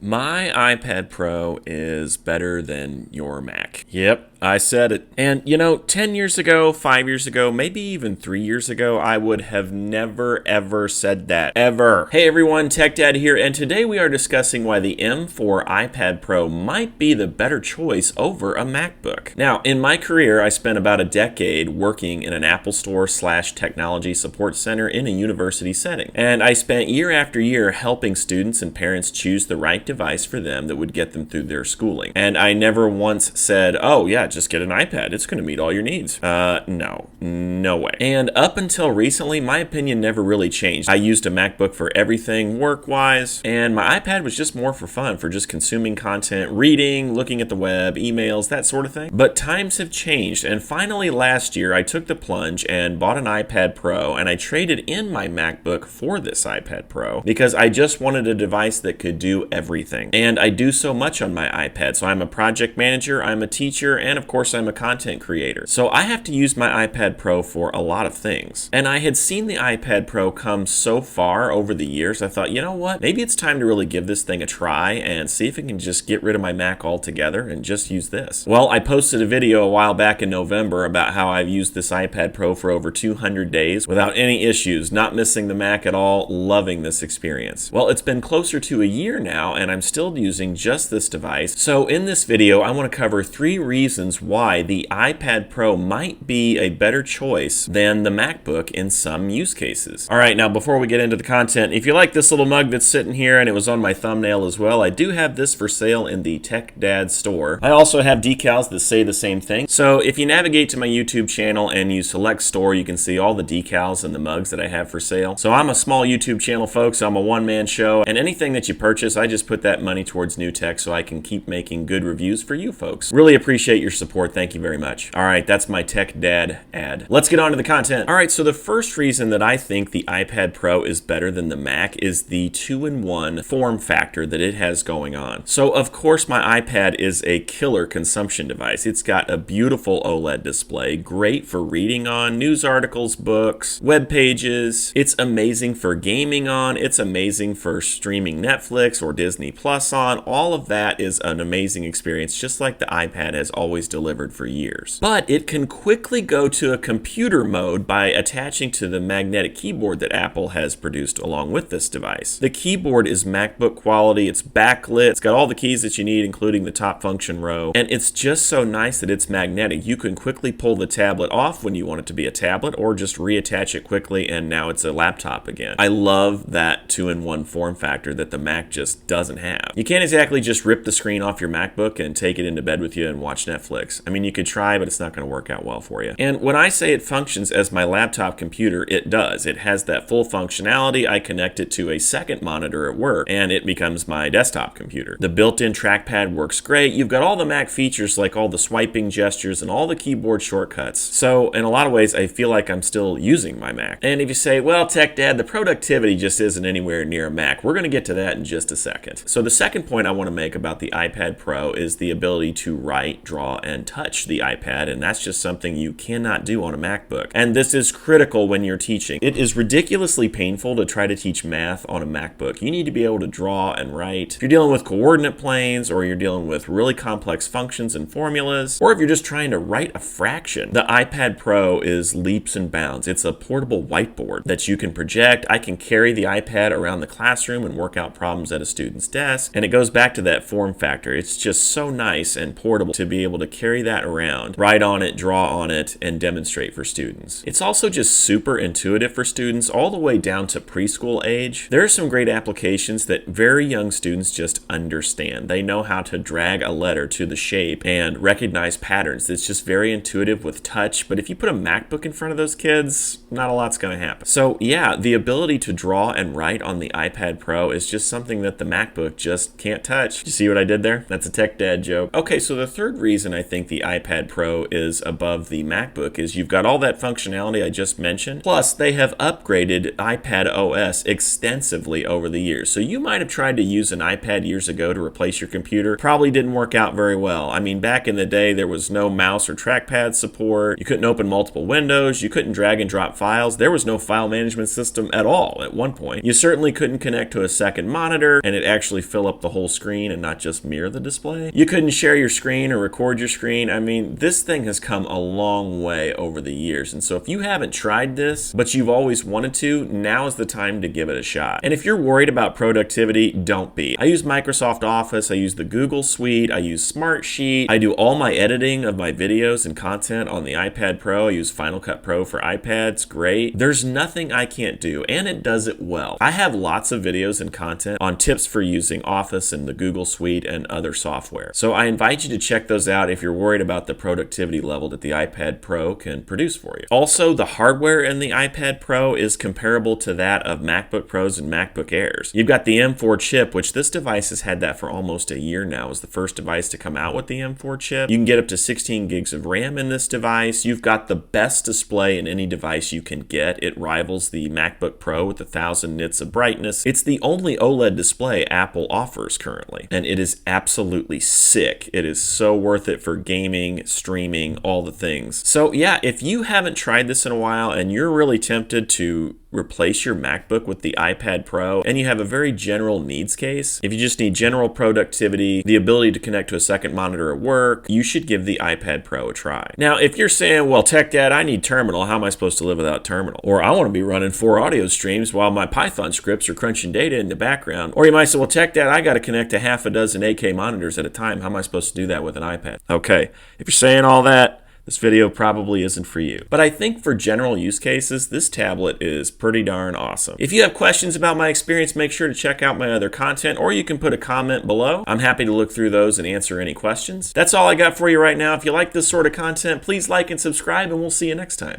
My iPad Pro is better than your Mac. Yep, I said it. And 10 years ago, 5 years ago, maybe even 3 years ago, I would have never ever said that. Ever. Hey everyone, Tech Dad here, and today we are discussing why the M4 iPad Pro might be the better choice over a MacBook. Now, in my career, I spent about a decade working in an Apple Store / technology support center in a university setting. And I spent year after year helping students and parents choose the right device for them that would get them through their schooling. And I never once said, oh yeah, just get an iPad. It's going to meet all your needs. No way. And up until recently, my opinion never really changed. I used a MacBook for everything work-wise, and my iPad was just more for fun, for just consuming content, reading, looking at the web, emails, that sort of thing. But times have changed, and finally last year, I took the plunge and bought an iPad Pro, and I traded in my MacBook for this iPad Pro because I just wanted a device that could do everything. And I do so much on my iPad. So I'm a project manager, I'm a teacher, and of course I'm a content creator. So I have to use my iPad Pro for a lot of things. And I had seen the iPad Pro come so far over the years, I thought, you know what? Maybe it's time to really give this thing a try and see if it can just get rid of my Mac altogether and just use this. Well, I posted a video a while back in November about how I've used this iPad Pro for over 200 days without any issues, not missing the Mac at all, loving this experience. Well, it's been closer to a year now, and I'm still using just this device. So in this video, I want to cover 3 reasons why the iPad Pro might be a better choice than the MacBook in some use cases. All right, now before we get into the content, if you like this little mug that's sitting here, and it was on my thumbnail as well, I do have this for sale in the Tech Dad store. I also have decals that say the same thing. So if you navigate to my YouTube channel and you select store, you can see all the decals and the mugs that I have for sale. So I'm a small YouTube channel, folks. I'm a one-man show, and anything that you purchase, I just put that money towards new tech so I can keep making good reviews for you folks. Really appreciate your support. Thank you very much. All right, that's my Tech Dad ad. Let's get on to the content. All right, so the first reason that I think the iPad Pro is better than the Mac is the 2-in-1 form factor that it has going on. So of course my iPad is a killer consumption device. It's got a beautiful OLED display, great for reading on, news articles, books, web pages. It's amazing for gaming on. It's amazing for streaming Netflix or Disney Plus on. All of that is an amazing experience, just like the iPad has always delivered for years. But it can quickly go to a computer mode by attaching to the magnetic keyboard that Apple has produced along with this device. The keyboard is MacBook quality, it's backlit, it's got all the keys that you need, including the top function row, and it's just so nice that it's magnetic. You can quickly pull the tablet off when you want it to be a tablet, or just reattach it quickly and now it's a laptop again. I love that 2-in-1 form factor that the Mac just doesn't have. You can't exactly just rip the screen off your MacBook and take it into bed with you and watch Netflix. I mean, you could try, but it's not going to work out well for you. And when I say it functions as my laptop computer, it does. It has that full functionality. I connect it to a second monitor at work, and it becomes my desktop computer. The built-in trackpad works great. You've got all the Mac features like all the swiping gestures and all the keyboard shortcuts. So in a lot of ways, I feel like I'm still using my Mac. And if you say, well, Tech Dad, the productivity just isn't anywhere near a Mac, we're going to get to that in just a second. So the second point I want to make about the iPad Pro is the ability to write, draw, and touch the iPad, and that's just something you cannot do on a MacBook. And this is critical when you're teaching. It is ridiculously painful to try to teach math on a MacBook. You need to be able to draw and write. If you're dealing with coordinate planes, or you're dealing with really complex functions and formulas, or if you're just trying to write a fraction, the iPad Pro is leaps and bounds. It's a portable whiteboard that you can project. I can carry the iPad around the classroom and work out problems at a student's desk, and it goes back to that form factor. It's just so nice and portable to be able to carry that around, write on it, draw on it, and demonstrate for students. It's also just super intuitive for students all the way down to preschool age. There are some great applications that very young students just understand. They know how to drag a letter to the shape and recognize patterns. It's just very intuitive with touch, but if you put a MacBook in front of those kids, not a lot's going to happen. So yeah, the ability to draw and write on the iPad Pro is just something that the MacBook just can't touch. You see what I did there? That's a Tech Dad joke. Okay, so the third reason I think the iPad Pro is above the MacBook is you've got all that functionality I just mentioned, plus they have upgraded iPadOS extensively over the years. So you might have tried to use an iPad years ago to replace your computer. Probably didn't work out very well. I mean, back in the day, there was no mouse or trackpad support. You couldn't open multiple windows. You couldn't drag and drop files. There was no file management system at all at one point. You certainly couldn't connect to a second monitor, and it actually actually fill up the whole screen and not just mirror the display. You couldn't share your screen or record your screen. I mean, this thing has come a long way over the years. And so if you haven't tried this, but you've always wanted to, now is the time to give it a shot. And if you're worried about productivity, don't be. I use Microsoft Office, I use the Google Suite, I use Smartsheet, I do all my editing of my videos and content on the iPad Pro. I use Final Cut Pro for iPads, great. There's nothing I can't do, and it does it well. I have lots of videos and content on tips for using Office and the Google Suite and other software. So I invite you to check those out if you're worried about the productivity level that the iPad Pro can produce for you. Also, the hardware in the iPad Pro is comparable to that of MacBook Pros and MacBook Airs. You've got the M4 chip, which this device has had that for almost a year now. It was the first device to come out with the M4 chip. You can get up to 16 gigs of RAM in this device. You've got the best display in any device you can get. It rivals the MacBook Pro with 1,000 nits of brightness. It's the only OLED display Apple offers currently, and it is absolutely sick. It is so worth it for gaming, streaming, all the things. So yeah, if you haven't tried this in a while and you're really tempted to replace your MacBook with the iPad Pro and you have a very general needs case, if you just need general productivity, the ability to connect to a second monitor at work, you should give the iPad Pro a try. Now, if you're saying, well, Tech Dad, I need Terminal, how am I supposed to live without Terminal? Or I want to be running 4 audio streams while my Python scripts are crunching data in the background. Or you might say, well, Tech Dad, I got to connect to half a dozen 8K monitors at a time. How am I supposed to do that with an iPad? Okay, if you're saying all that, this video probably isn't for you. But I think for general use cases, this tablet is pretty darn awesome. If you have questions about my experience, make sure to check out my other content, or you can put a comment below. I'm happy to look through those and answer any questions. That's all I got for you right now. If you like this sort of content, please like and subscribe, and we'll see you next time.